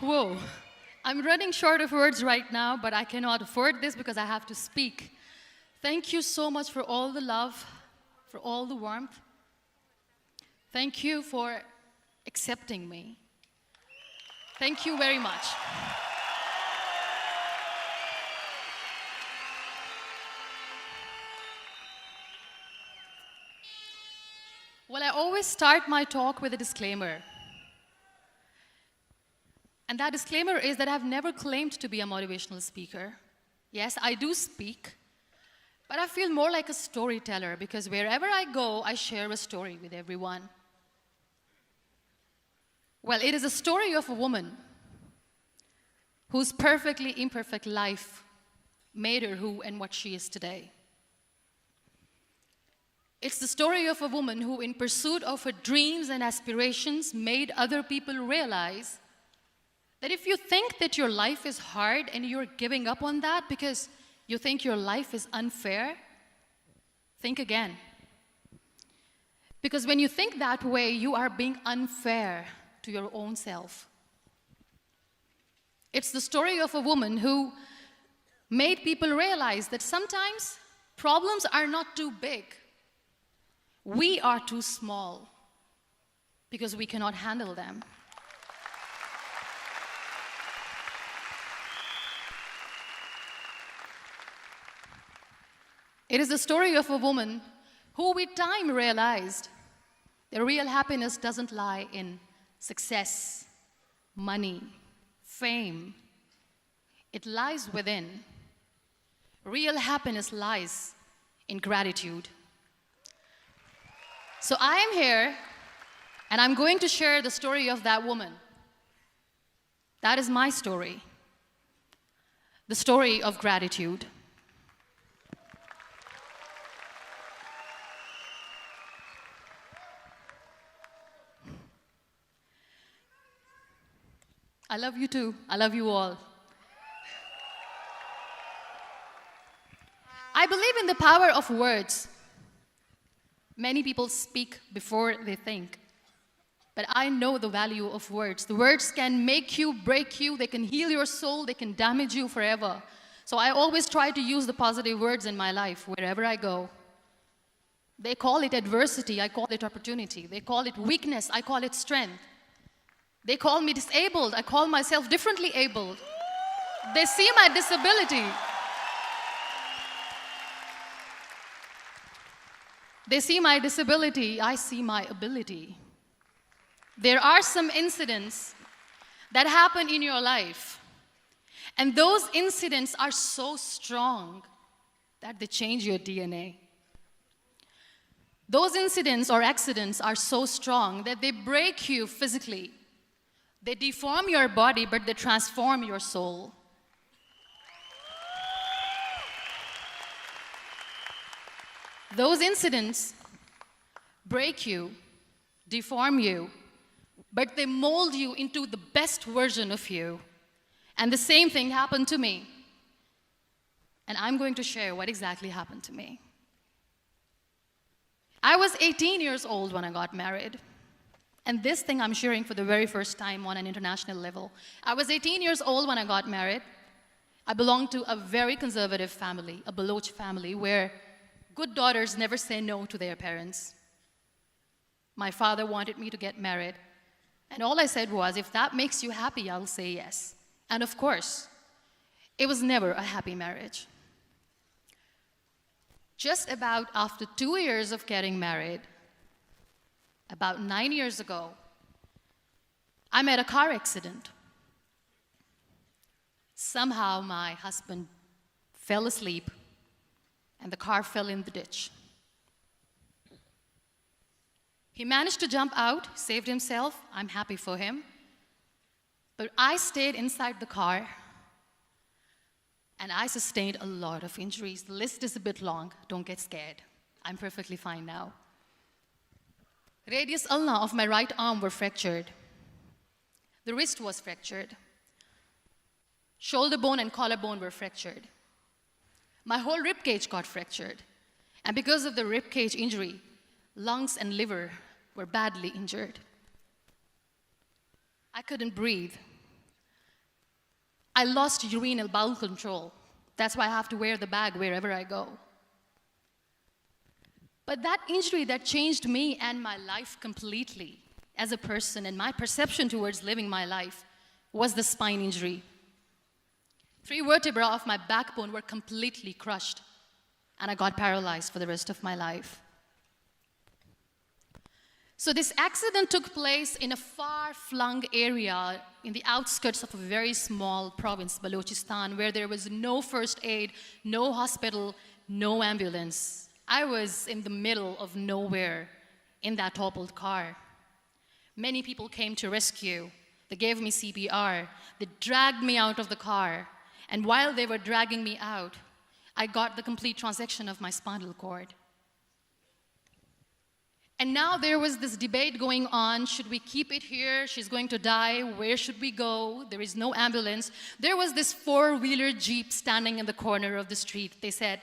Whoa. I'm running short of words right now, but I cannot afford this because I have to speak. Thank you so much for all the love, for all the warmth. Thank you for accepting me. Thank you very much. Well, I always start my talk with a disclaimer. And that disclaimer is that I've never claimed to be a motivational speaker. Yes, I do speak, but I feel more like a storyteller because wherever I go, I share a story with everyone. Well, it is a story of a woman whose perfectly imperfect life made her who and what she is today. It's the story of a woman who, in pursuit of her dreams and aspirations, made other people realize that if you think that your life is hard and you're giving up on that because you think your life is unfair, think again. Because when you think that way, you are being unfair to your own self. It's the story of a woman who made people realize that sometimes problems are not too big. We are too small because we cannot handle them. It is the story of a woman who with time realized that real happiness doesn't lie in success, money, fame. It lies within. Real happiness lies in gratitude. So I am here, and I'm going to share the story of that woman. That is my story. The story of gratitude. I love you too. I love you all. I believe in the power of words. Many people speak before they think. But I know the value of words. The words can make you, break you, they can heal your soul, they can damage you forever. So I always try to use the positive words in my life wherever I go. They call it adversity, I call it opportunity. They call it weakness, I call it strength. They call me disabled, I call myself differently abled. They see my disability. They see my disability, I see my ability. There are some incidents that happen in your life, and those incidents are so strong that they change your DNA. Those incidents or accidents are so strong that they break you physically. They deform your body, but they transform your soul. Those incidents break you, deform you, but they mold you into the best version of you. And the same thing happened to me. And I'm going to share what exactly happened to me. I was 18 years old when I got married. And this thing I'm sharing for the very first time on an international level. I was 18 years old when I got married. I belonged to a very conservative family, a Baloch family, where good daughters never say no to their parents. My father wanted me to get married. And all I said was, if that makes you happy, I'll say yes. And of course, it was never a happy marriage. Just about after 2 years of getting married, about 9 years ago, I met a car accident. Somehow my husband fell asleep and the car fell in the ditch. He managed to jump out, saved himself. I'm happy for him. But I stayed inside the car and I sustained a lot of injuries. The list is a bit long. Don't get scared. I'm perfectly fine now. Radius ulna of my right arm were fractured. The wrist was fractured. Shoulder bone and collarbone were fractured. My whole rib cage got fractured. And because of the rib cage injury, lungs and liver were badly injured. I couldn't breathe. I lost urinary bowel control. That's why I have to wear the bag wherever I go. But that injury that changed me and my life completely as a person and my perception towards living my life was the spine injury. 3 vertebrae of my backbone were completely crushed, and I got paralyzed for the rest of my life. So this accident took place in a far-flung area in the outskirts of a very small province, Balochistan, where there was no first aid, no hospital, no ambulance. I was in the middle of nowhere in that toppled car. Many people came to rescue. They gave me CPR. They dragged me out of the car. And while they were dragging me out, I got the complete transection of my spinal cord. And now there was this debate going on. Should we keep it here? She's going to die. Where should we go? There is no ambulance. There was this 4-wheeler Jeep standing in the corner of the street. They said,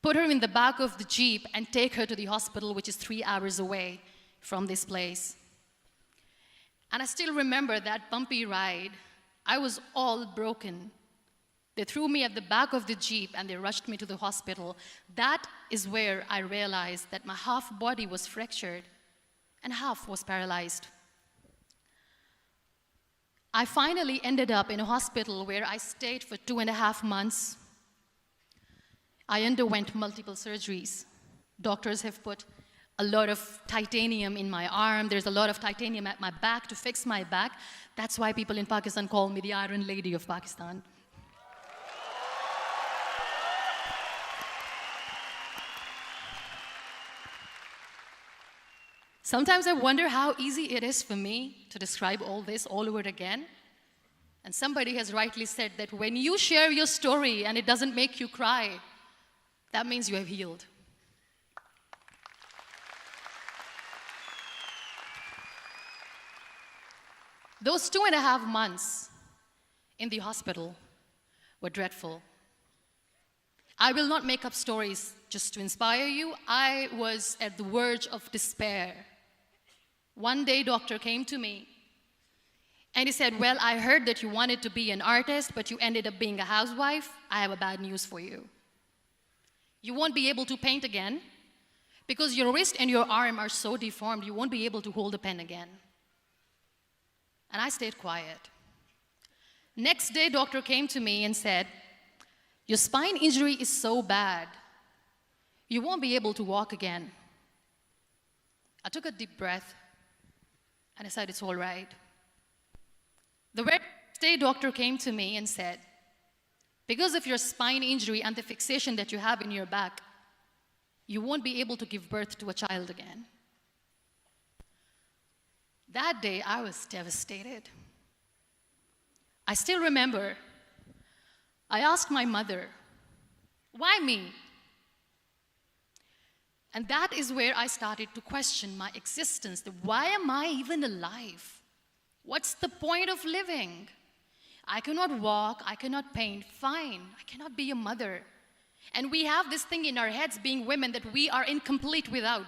put her in the back of the Jeep and take her to the hospital, which is 3 hours away from this place. And I still remember that bumpy ride. I was all broken. They threw me at the back of the Jeep and they rushed me to the hospital. That is where I realized that my half body was fractured and half was paralyzed. I finally ended up in a hospital where I stayed for 2.5 months. I underwent multiple surgeries. Doctors have put a lot of titanium in my arm. There's a lot of titanium at my back to fix my back. That's why people in Pakistan call me the Iron Lady of Pakistan. Sometimes I wonder how easy it is for me to describe all this all over again. And somebody has rightly said that when you share your story and it doesn't make you cry, that means you have healed. Those 2.5 months in the hospital were dreadful. I will not make up stories just to inspire you. I was at the verge of despair. One day, doctor came to me and he said, well, I heard that you wanted to be an artist, but you ended up being a housewife. I have a bad news for you. You won't be able to paint again because your wrist and your arm are so deformed, you won't be able to hold a pen again. And I stayed quiet. Next day, doctor came to me and said, your spine injury is so bad, you won't be able to walk again. I took a deep breath and I said, it's all right. The very next day, doctor came to me and said, because of your spine injury and the fixation that you have in your back, you won't be able to give birth to a child again. That day, I was devastated. I still remember, I asked my mother, why me? And that is where I started to question my existence. Why am I even alive? What's the point of living? I cannot walk, I cannot paint, fine, I cannot be a mother. And we have this thing in our heads, being women, that we are incomplete without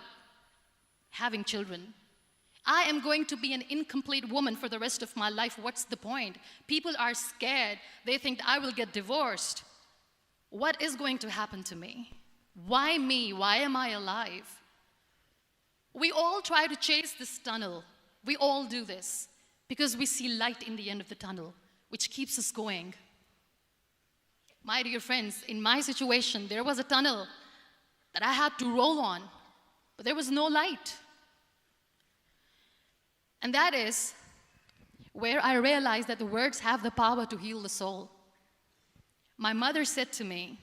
having children. I am going to be an incomplete woman for the rest of my life. What's the point? People are scared. They think I will get divorced. What is going to happen to me? Why me? Why am I alive? We all try to chase this tunnel. We all do this because we see light in the end of the tunnel, which keeps us going. My dear friends, in my situation, there was a tunnel that I had to roll on, but there was no light. And that is where I realized that the words have the power to heal the soul. My mother said to me,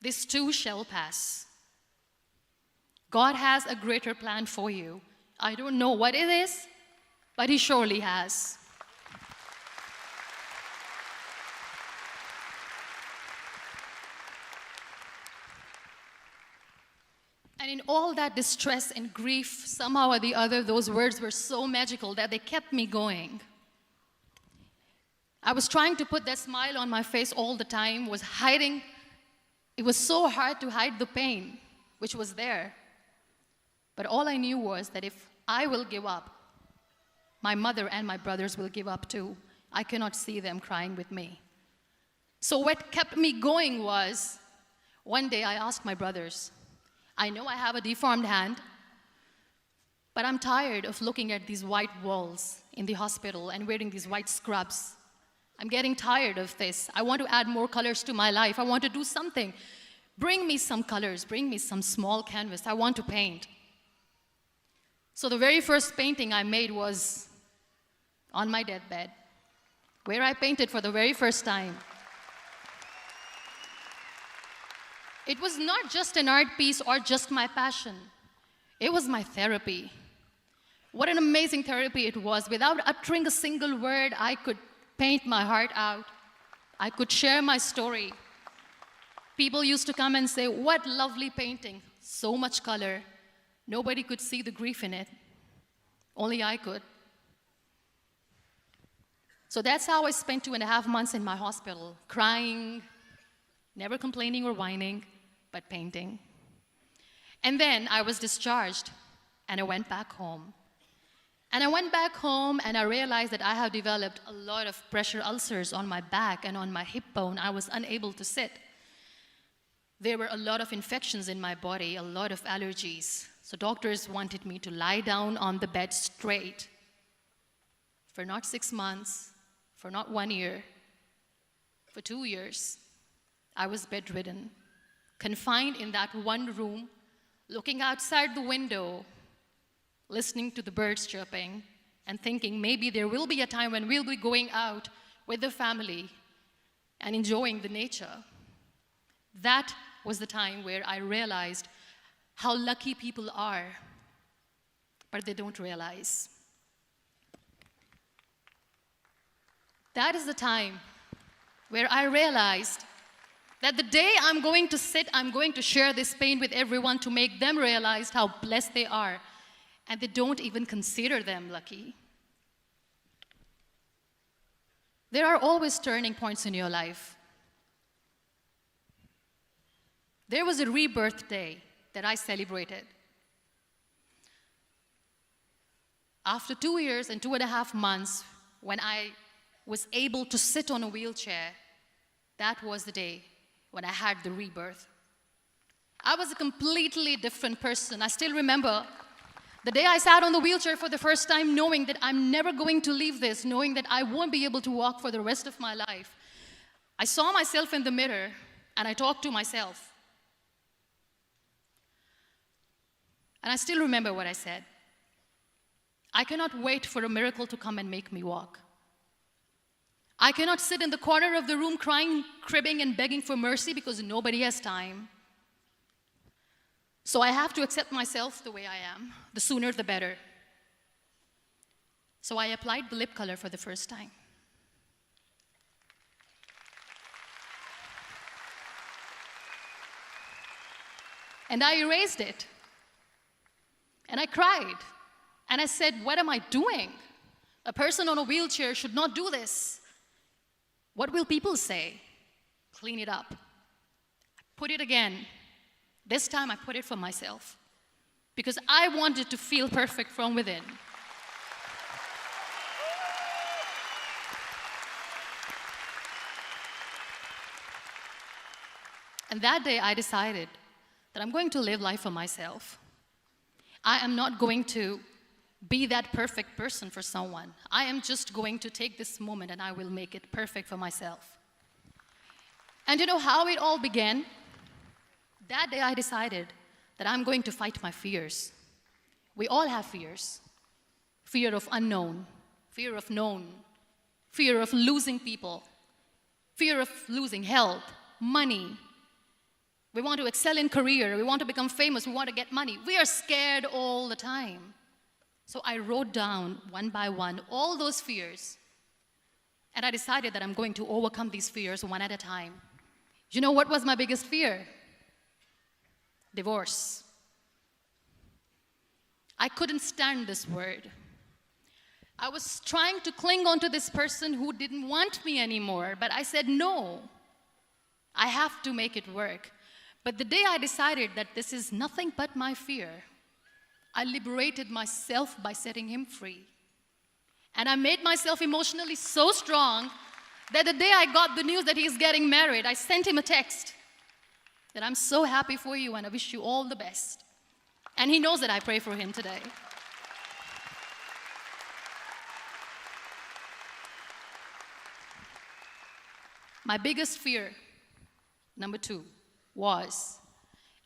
this too shall pass. God has a greater plan for you. I don't know what it is, but He surely has. And in all that distress and grief, somehow or the other, those words were so magical that they kept me going. I was trying to put that smile on my face all the time, was hiding. It was so hard to hide the pain, which was there. But all I knew was that if I will give up, my mother and my brothers will give up too. I cannot see them crying with me. So what kept me going was, one day I asked my brothers, I know I have a deformed hand, but I'm tired of looking at these white walls in the hospital and wearing these white scrubs. I'm getting tired of this. I want to add more colors to my life. I want to do something. Bring me some colors. Bring me some small canvas. I want to paint. So the very first painting I made was on my deathbed, where I painted for the very first time. It was not just an art piece or just my passion. It was my therapy. What an amazing therapy it was. Without uttering a single word, I could paint my heart out. I could share my story. People used to come and say, what lovely painting, so much color. Nobody could see the grief in it. Only I could. So that's how I spent 2.5 months in my hospital, crying, never complaining or whining, but painting. And then I was discharged, and I went back home. And I went back home, and I realized that I have developed a lot of pressure ulcers on my back and on my hip bone. I was unable to sit. There were a lot of infections in my body, a lot of allergies. So doctors wanted me to lie down on the bed straight for not 6 months, for not 1 year, for 2 years. I was bedridden, confined in that one room, looking outside the window, listening to the birds chirping, and thinking maybe there will be a time when we'll be going out with the family and enjoying the nature. That was the time where I realized how lucky people are, but they don't realize. That is the time where I realized that the day I'm going to sit, I'm going to share this pain with everyone to make them realize how blessed they are, and they don't even consider them lucky. There are always turning points in your life. There was a rebirth day that I celebrated. After 2 years and 2.5 months, when I was able to sit on a wheelchair, that was the day when I had the rebirth. I was a completely different person. I still remember the day I sat on the wheelchair for the first time, knowing that I'm never going to leave this, knowing that I won't be able to walk for the rest of my life. I saw myself in the mirror, and I talked to myself. And I still remember what I said. I cannot wait for a miracle to come and make me walk. I cannot sit in the corner of the room crying, cribbing, and begging for mercy because nobody has time. So I have to accept myself the way I am. The sooner, the better. So I applied the lip color for the first time. And I erased it. And I cried. And I said, what am I doing? A person on a wheelchair should not do this. What will people say? Clean it up. Put it again. This time I put it for myself, because I wanted to feel perfect from within. And that day I decided that I'm going to live life for myself. I am not going to be that perfect person for someone. I am just going to take this moment and I will make it perfect for myself. And you know how it all began? That day I decided that I'm going to fight my fears. We all have fears. Fear of unknown, fear of known, fear of losing people, fear of losing health, money. We want to excel in career, we want to become famous, we want to get money. We are scared all the time. So I wrote down one by one all those fears, and I decided that I'm going to overcome these fears one at a time. You know what was my biggest fear? Divorce. I couldn't stand this word. I was trying to cling on to this person who didn't want me anymore, but I said no. I have to make it work. But the day I decided that this is nothing but my fear, I liberated myself by setting him free. And I made myself emotionally so strong that the day I got the news that he's getting married, I sent him a text that I'm so happy for you and I wish you all the best. And he knows that I pray for him today. My biggest fear, number 2, was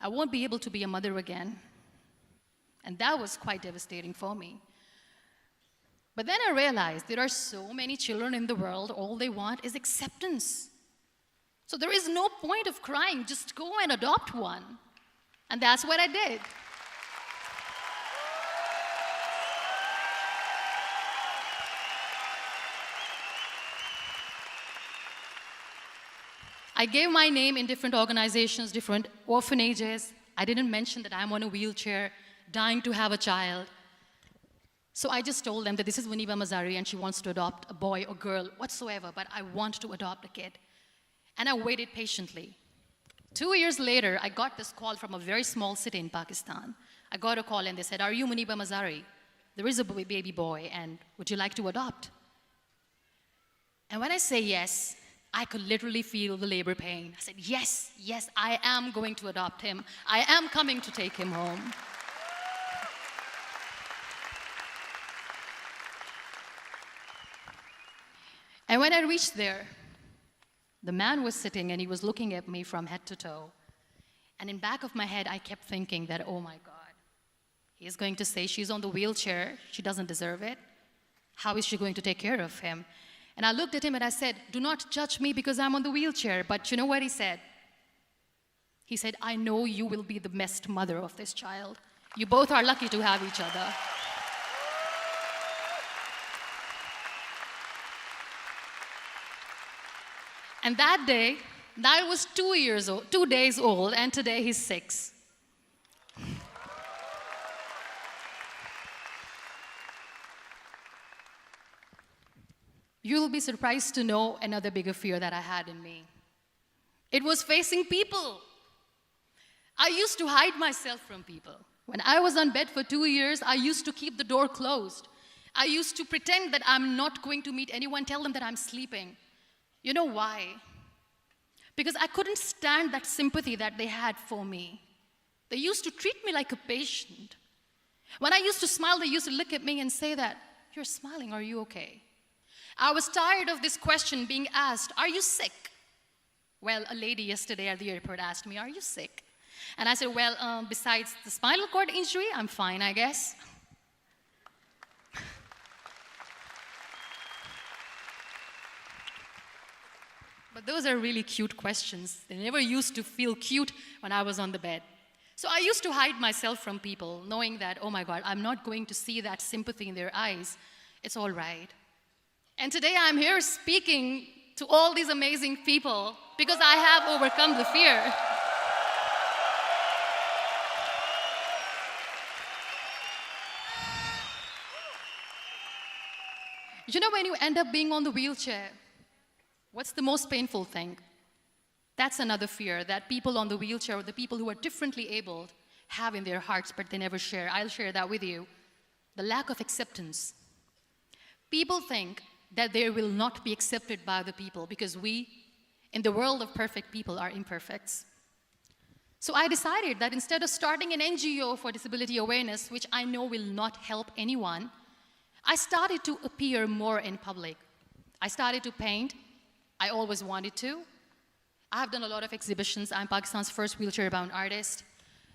I won't be able to be a mother again. And that was quite devastating for me. But then I realized there are so many children in the world, all they want is acceptance. So there is no point of crying, just go and adopt one. And that's what I did. I gave my name in different organizations, different orphanages. I didn't mention that I'm on a wheelchair, dying to have a child. So I just told them that this is Muniba Mazari and she wants to adopt a boy or girl, whatsoever, but I want to adopt a kid. And I waited patiently. 2 years later, I got this call from a very small city in Pakistan. I got a call and they said, "Are you Muniba Mazari? There is a baby boy and would you like to adopt?" And when I say yes, I could literally feel the labor pain. I said, yes, yes, I am going to adopt him. I am coming to take him home. And when I reached there, the man was sitting and he was looking at me from head to toe. And in back of my head, I kept thinking that, oh my God, he is going to say she's on the wheelchair, she doesn't deserve it. How is she going to take care of him? And I looked at him and I said, "Do not judge me because I'm on the wheelchair." But you know what he said? He said, "I know you will be the best mother of this child. You both are lucky to have each other." And that day, I was 2 days old, and today he's 6. You'll be surprised to know another bigger fear that I had in me. It was facing people. I used to hide myself from people. When I was on bed for 2 years, I used to keep the door closed. I used to pretend that I'm not going to meet anyone, tell them that I'm sleeping. You know why? Because I couldn't stand that sympathy that they had for me. They used to treat me like a patient. When I used to smile, they used to look at me and say that, "You're smiling, are you okay?" I was tired of this question being asked, "Are you sick?" Well, a lady yesterday at the airport asked me, "Are you sick?" And I said, "Well, besides the spinal cord injury, I'm fine, I guess." But those are really cute questions. They never used to feel cute when I was on the bed. So I used to hide myself from people, knowing that, oh my God, I'm not going to see that sympathy in their eyes. It's all right. And today I'm here speaking to all these amazing people because I have overcome the fear. You know, when you end up being on the wheelchair, what's the most painful thing? That's another fear that people on the wheelchair or the people who are differently abled have in their hearts, but they never share. I'll share that with you. The lack of acceptance. People think that they will not be accepted by the people because we, in the world of perfect people, are imperfects. So I decided that instead of starting an NGO for disability awareness, which I know will not help anyone, I started to appear more in public. I started to paint. I always wanted to. I have done a lot of exhibitions. I'm Pakistan's first wheelchair-bound artist.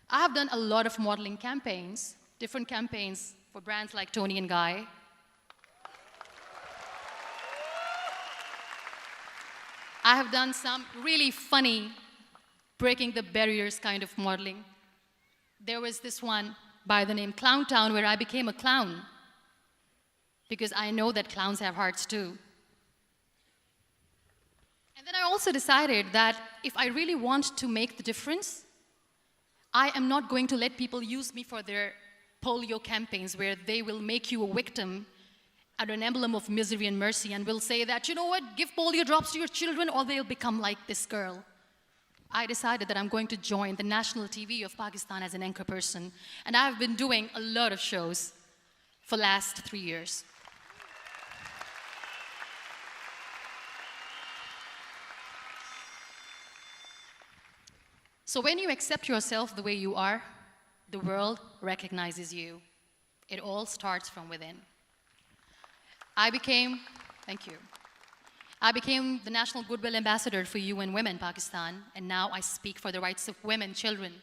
I have done a lot of modeling campaigns, different campaigns for brands like Toni and Guy. I have done some really funny, breaking the barriers kind of modeling. There was this one by the name Clown Town where I became a clown because I know that clowns have hearts too. And then I also decided that if I really want to make the difference, I am not going to let people use me for their polio campaigns where they will make you a victim and an emblem of misery and mercy and will say that, you know what, give polio drops to your children or they'll become like this girl. I decided that I'm going to join the national TV of Pakistan as an anchor person. And I've been doing a lot of shows for the last 3 years. So when you accept yourself the way you are, the world recognizes you. It all starts from within. Thank you. I became the National Goodwill Ambassador for UN Women Pakistan, and now I speak for the rights of women, children.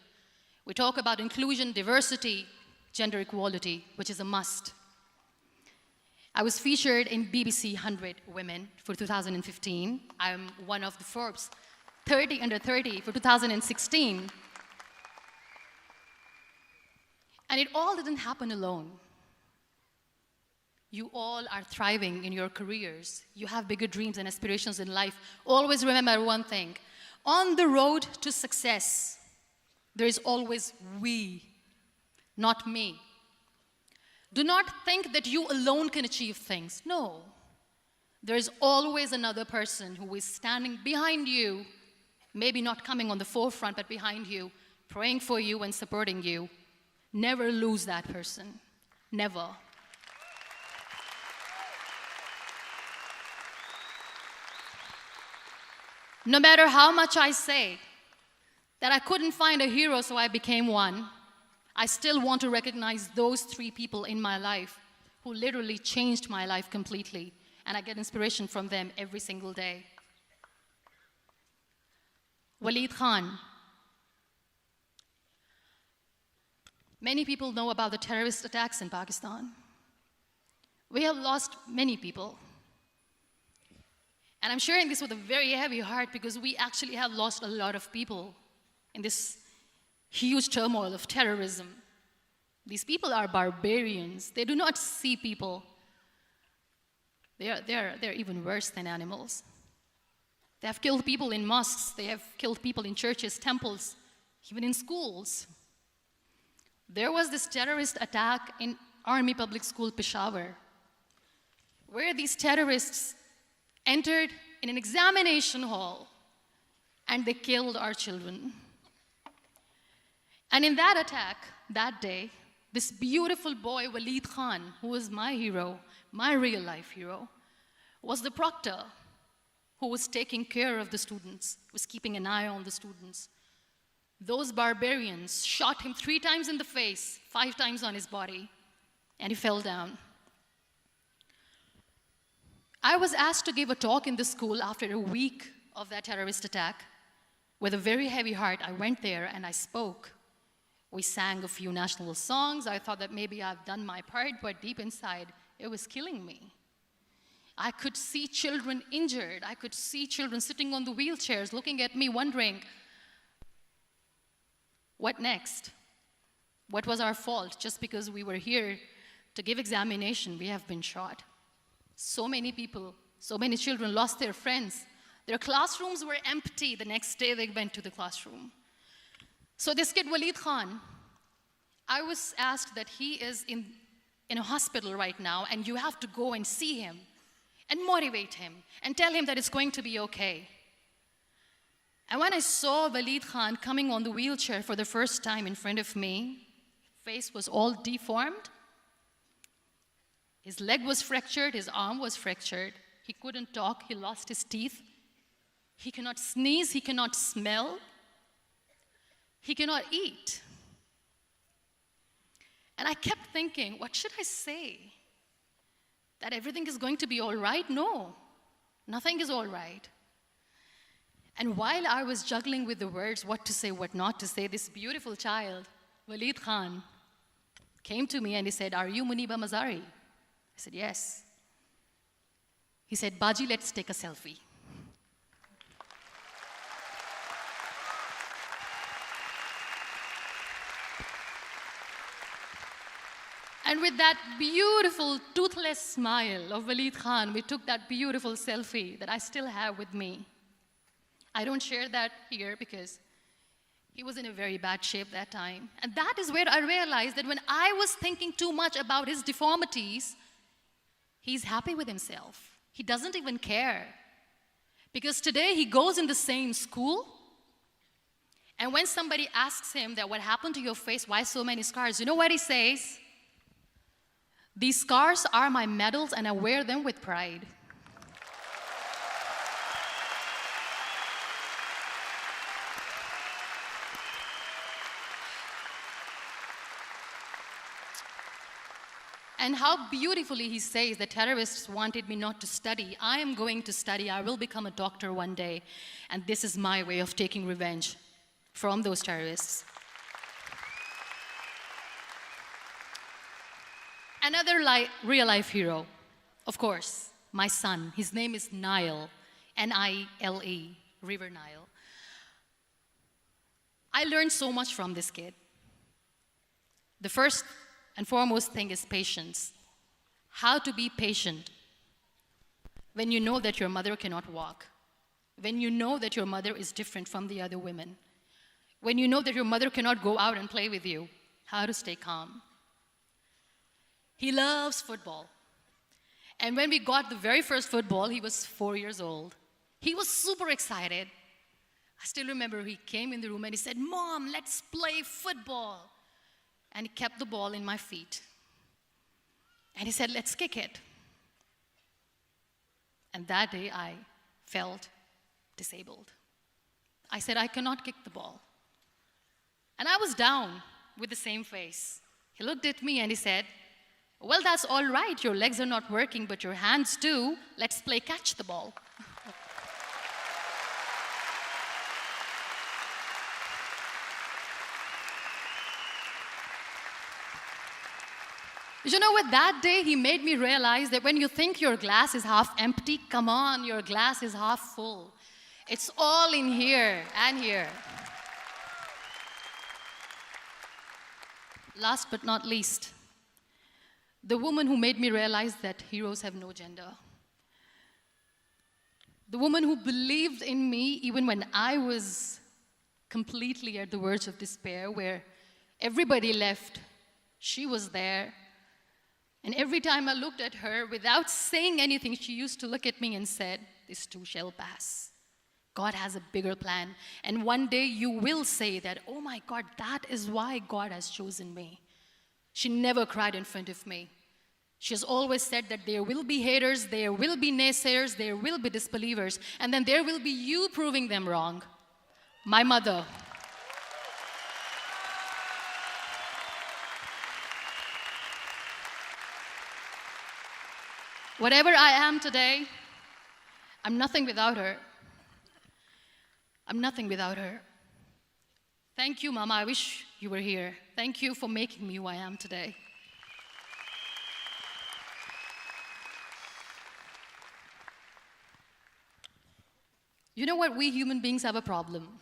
We talk about inclusion, diversity, gender equality, which is a must. I was featured in BBC 100 Women for 2015. I'm one of the Forbes 30 under 30 for 2016. And it all didn't happen alone. You all are thriving in your careers. You have bigger dreams and aspirations in life. Always remember one thing. On the road to success, there is always we, not me. Do not think that you alone can achieve things. No. There is always another person who is standing behind you, maybe not coming on the forefront, but behind you, praying for you and supporting you. Never lose that person. Never. No matter how much I say that I couldn't find a hero, so I became one, I still want to recognize those 3 people in my life who literally changed my life completely, and I get inspiration from them every single day. Waleed Khan. Many people know about the terrorist attacks in Pakistan. We have lost many people. And I'm sharing this with a very heavy heart because we actually have lost a lot of people in this huge turmoil of terrorism. These people are barbarians. They do not see people. They're even worse than animals. They have killed people in mosques. They have killed people in churches, temples, even in schools. There was this terrorist attack in Army Public School, Peshawar, where these terrorists entered in an examination hall and they killed our children. And in that attack, that day, this beautiful boy, Waleed Khan, who was my hero, my real life hero, was the proctor who was taking care of the students, was keeping an eye on the students. Those barbarians shot him 3 times in the face, 5 times on his body, and he fell down. I was asked to give a talk in the school after a week of that terrorist attack. With a very heavy heart, I went there and I spoke. We sang a few national songs. I thought that maybe I've done my part, but deep inside, it was killing me. I could see children injured. I could see children sitting on the wheelchairs, looking at me, wondering, what next? What was our fault? Just because we were here to give examination, we have been shot. So many people, so many children lost their friends. Their classrooms were empty. The next day they went to the classroom. So this kid, Waleed Khan, I was asked that he is in a hospital right now, and you have to go and see him and motivate him and tell him that it's going to be okay. And when I saw Waleed Khan coming on the wheelchair for the first time in front of me, face was all deformed. His leg was fractured, his arm was fractured. He couldn't talk, he lost his teeth. He cannot sneeze, he cannot smell. He cannot eat. And I kept thinking, what should I say? That everything is going to be all right? No, nothing is all right. And while I was juggling with the words, what to say, what not to say, this beautiful child, Waleed Khan, came to me and he said, "Are you Muniba Mazari?" I said, "Yes." He said, "Baji, let's take a selfie." And with that beautiful, toothless smile of Waleed Khan, we took that beautiful selfie that I still have with me. I don't share that here because he was in a very bad shape that time. And that is where I realized that when I was thinking too much about his deformities, he's happy with himself. He doesn't even care. Because today he goes in the same school, and when somebody asks him that what happened to your face, why so many scars, you know what he says? "These scars are my medals and I wear them with pride." And how beautifully he says the terrorists wanted me not to study. I am going to study. I will become a doctor one day. And this is my way of taking revenge from those terrorists. Another real-life hero, of course, my son. His name is Nile, N-I-L-E, River Nile. I learned so much from this kid. The first and foremost thing is patience. How to be patient when you know that your mother cannot walk, when you know that your mother is different from the other women, when you know that your mother cannot go out and play with you, how to stay calm. He loves football. And when we got the very first football, he was 4 years old. He was super excited. I still remember he came in the room and he said, "Mom, let's play football." And he kept the ball in my feet. And he said, "Let's kick it." And that day I felt disabled. I said, "I cannot kick the ball." And I was down with the same face. He looked at me and he said, "Well, that's all right. Your legs are not working, but your hands do. Let's play catch the ball." You know what? That day he made me realize that when you think your glass is half empty, come on, your glass is half full. It's all in here and here. Last but not least, the woman who made me realize that heroes have no gender. The woman who believed in me even when I was completely at the verge of despair, where everybody left, she was there. And every time I looked at her, without saying anything, she used to look at me and said, "This too shall pass. God has a bigger plan. And one day you will say that, oh my God, that is why God has chosen me." She never cried in front of me. She has always said that there will be haters, there will be naysayers, there will be disbelievers, and then there will be you proving them wrong. My mother. Whatever I am today, I'm nothing without her. I'm nothing without her. Thank you, Mama. I wish you were here. Thank you for making me who I am today. You know what? We human beings have a problem.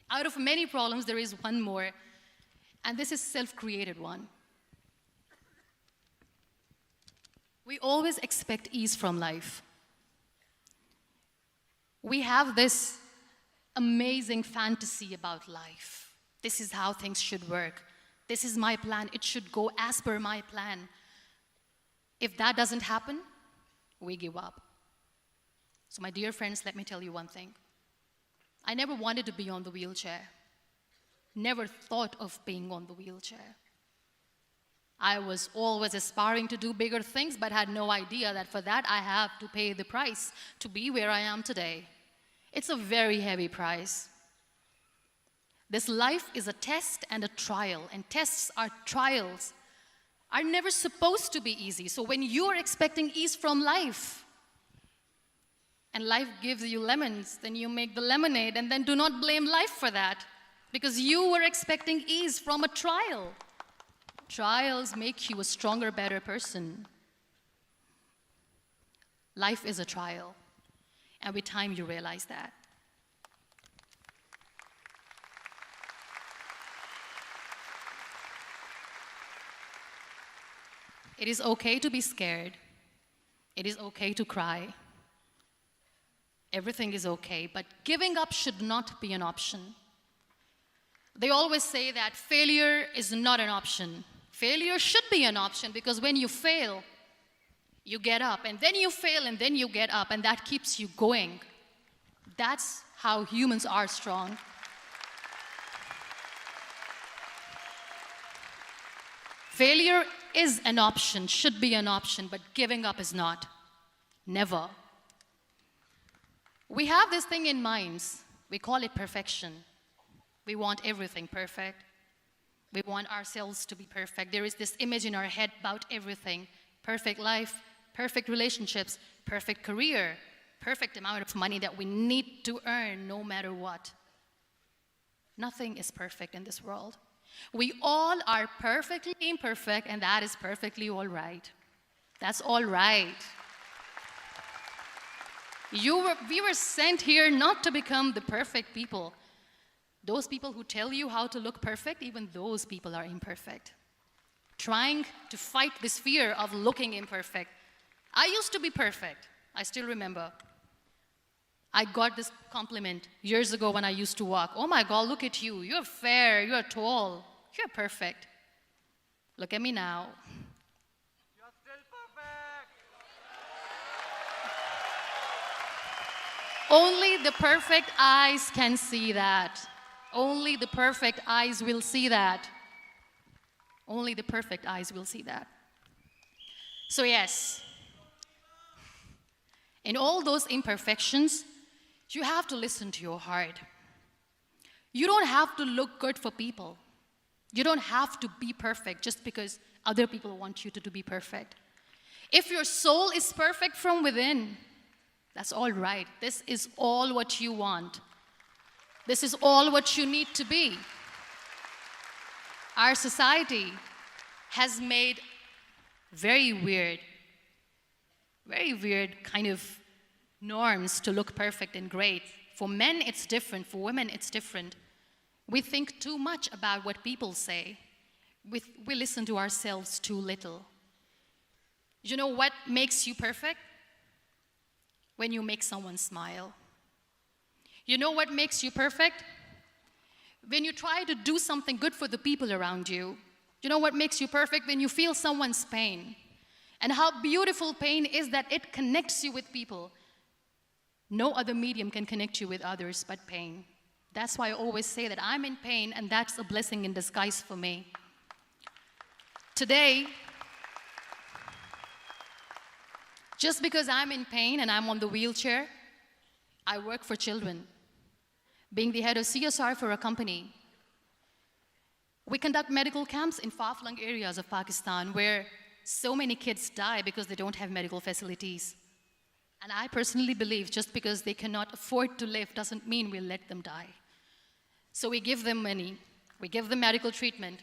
Out of many problems, there is one more, and this is a self-created one. We always expect ease from life. We have this amazing fantasy about life. This is how things should work. This is my plan. It should go as per my plan. If that doesn't happen, we give up. So my dear friends, let me tell you one thing. I never wanted to be on the wheelchair. Never thought of being on the wheelchair. I was always aspiring to do bigger things, but had no idea that for that I have to pay the price to be where I am today. It's a very heavy price. This life is a test and a trial, and tests are trials are never supposed to be easy. So when you are expecting ease from life, and life gives you lemons, then you make the lemonade, and then do not blame life for that, because you were expecting ease from a trial. Trials make you a stronger, better person. Life is a trial, and with time you realize that. It is okay to be scared. It is okay to cry. Everything is okay, but giving up should not be an option. They always say that failure is not an option. Failure should be an option, because when you fail, you get up, and then you fail, and then you get up, and that keeps you going. That's how humans are strong. Failure is an option, should be an option, but giving up is not. Never. We have this thing in minds. We call it perfection. We want everything perfect. We want ourselves to be perfect. There is this image in our head about everything. Perfect life, perfect relationships, perfect career, perfect amount of money that we need to earn no matter what. Nothing is perfect in this world. We all are perfectly imperfect, and that is perfectly all right. That's all right. We were sent here not to become the perfect people. Those people who tell you how to look perfect, even those people are imperfect. Trying to fight this fear of looking imperfect. I used to be perfect. I still remember. I got this compliment years ago when I used to walk. Oh my God, look at you. You're fair, you're tall, you're perfect. Look at me now. You're still perfect. Only the perfect eyes can see that. Only the perfect eyes will see that. Only the perfect eyes will see that. So yes, in all those imperfections, you have to listen to your heart. You don't have to look good for people. You don't have to be perfect just because other people want you to be perfect. If your soul is perfect from within, that's all right. This is all what you want. This is all what you need to be. Our society has made very weird kind of norms to look perfect and great. For men, it's different. For women, it's different. We think too much about what people say. We listen to ourselves too little. You know what makes you perfect? When you make someone smile. You know what makes you perfect? When you try to do something good for the people around you. You know what makes you perfect? When you feel someone's pain. And how beautiful pain is that it connects you with people. No other medium can connect you with others but pain. That's why I always say that I'm in pain, and that's a blessing in disguise for me. Today, just because I'm in pain and I'm on the wheelchair, I work for children. Being the head of CSR for a company, we conduct medical camps in far-flung areas of Pakistan where so many kids die because they don't have medical facilities. And I personally believe just because they cannot afford to live doesn't mean we'll let them die. So we give them money, we give them medical treatment,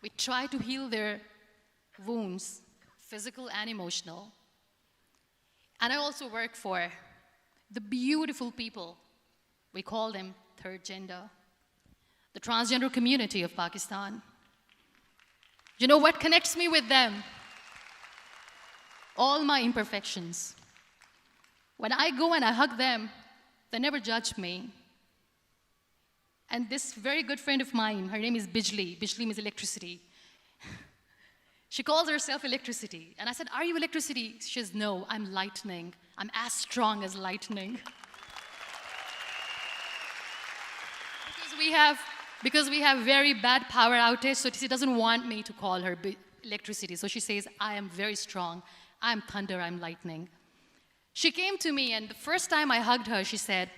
we try to heal their wounds, physical and emotional. And I also work for the beautiful people, we call them third gender, the transgender community of Pakistan. You know what connects me with them? All my imperfections. When I go and I hug them, they never judge me. And this very good friend of mine, her name is Bijli. Bijli means electricity. She calls herself electricity. And I said, are you electricity? She says, no, I'm lightning. I'm as strong as lightning. Because we have very bad power outage, so she doesn't want me to call her electricity. So she says, I am very strong. I'm thunder, I'm lightning. She came to me, and the first time I hugged her, she said,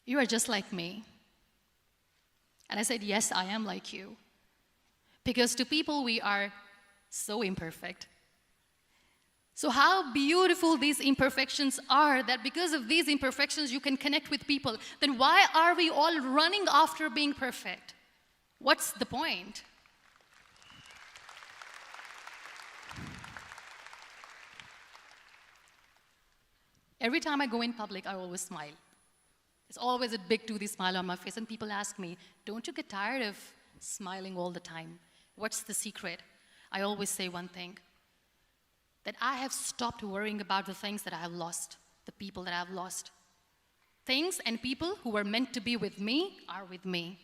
you are just like me. And I said, yes, I am like you. Because to people, we are so imperfect. So how beautiful these imperfections are, that because of these imperfections, you can connect with people. Then why are we all running after being perfect? What's the point? Every time I go in public, I always smile. There's always a big toothy smile on my face, and people ask me, don't you get tired of smiling all the time? What's the secret? I always say one thing, that I have stopped worrying about the things that I have lost, the people that I have lost. Things and people who were meant to be with me are with me.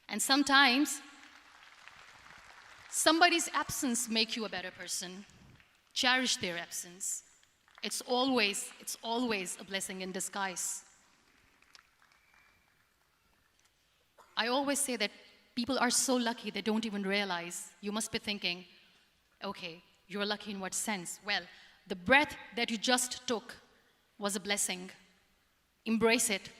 And sometimes, somebody's absence makes you a better person. Cherish their absence. It's always a blessing in disguise. I always say that people are so lucky they don't even realize. You must be thinking, okay, you're lucky in what sense? Well, the breath that you just took was a blessing. Embrace it.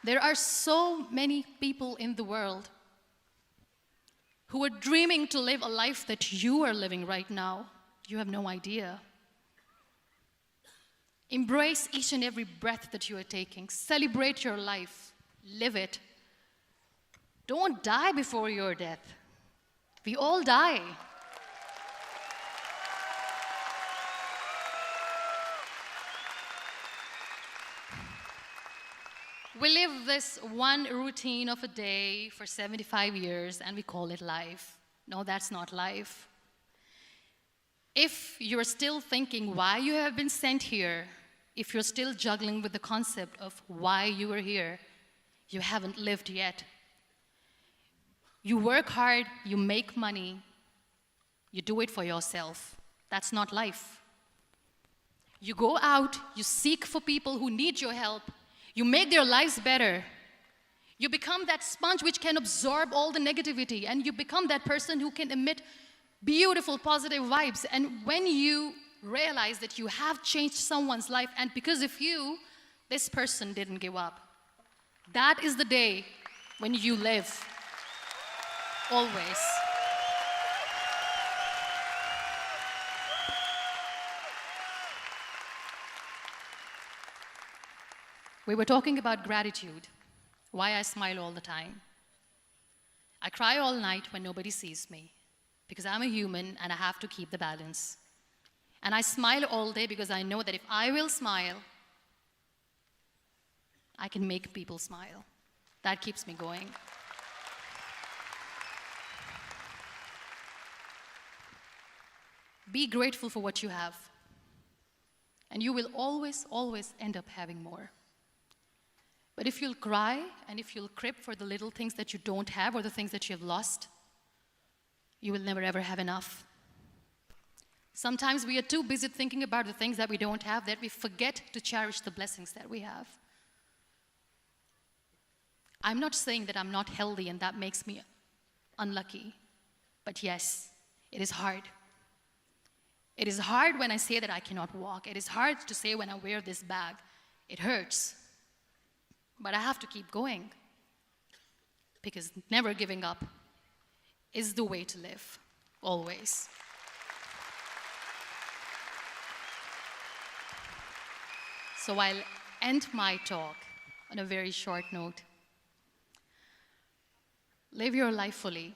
There are so many people in the world who are dreaming to live a life that you are living right now. You have no idea. Embrace each and every breath that you are taking. Celebrate your life. Live it. Don't die before your death. We all die. We live this one routine of a day for 75 years and we call it life. No, that's not life. If you're still thinking why you have been sent here, if you're still juggling with the concept of why you are here, you haven't lived yet. You work hard, you make money, you do it for yourself. That's not life. You go out, you seek for people who need your help, you make their lives better. You become that sponge which can absorb all the negativity, and you become that person who can emit beautiful, positive vibes. And when you realize that you have changed someone's life, and because of you, this person didn't give up, that is the day when you live. Always. We were talking about gratitude, why I smile all the time. I cry all night when nobody sees me, because I'm a human and I have to keep the balance. And I smile all day because I know that if I will smile, I can make people smile. That keeps me going. Be grateful for what you have, and you will always, always end up having more. But if you'll cry and if you'll crib for the little things that you don't have or the things that you have lost, you will never ever have enough. Sometimes we are too busy thinking about the things that we don't have that we forget to cherish the blessings that we have. I'm not saying that I'm not healthy and that makes me unlucky, but yes, it is hard. It is hard when I say that I cannot walk. It is hard to say when I wear this bag. It hurts. But I have to keep going, because never giving up is the way to live, always. So I'll end my talk on a very short note. Live your life fully.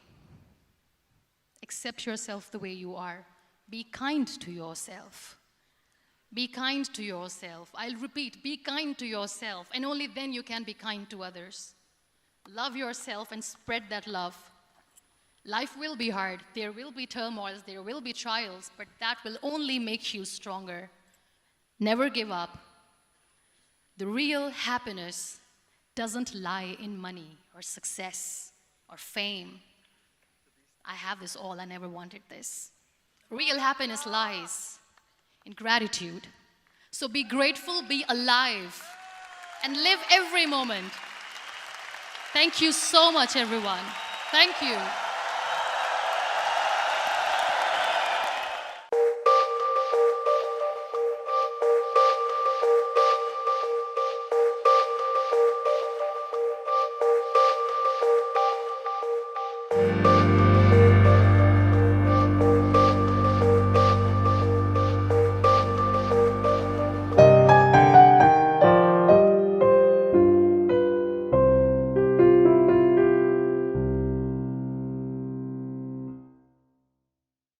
Accept yourself the way you are. Be kind to yourself. Be kind to yourself. I'll repeat, be kind to yourself, and only then you can be kind to others. Love yourself and spread that love. Life will be hard. There will be turmoils, there will be trials, but that will only make you stronger. Never give up. The real happiness doesn't lie in money or success or fame. I have this all, I never wanted this. Real happiness lies in gratitude. So be grateful, be alive, and live every moment. Thank you so much, everyone. Thank you.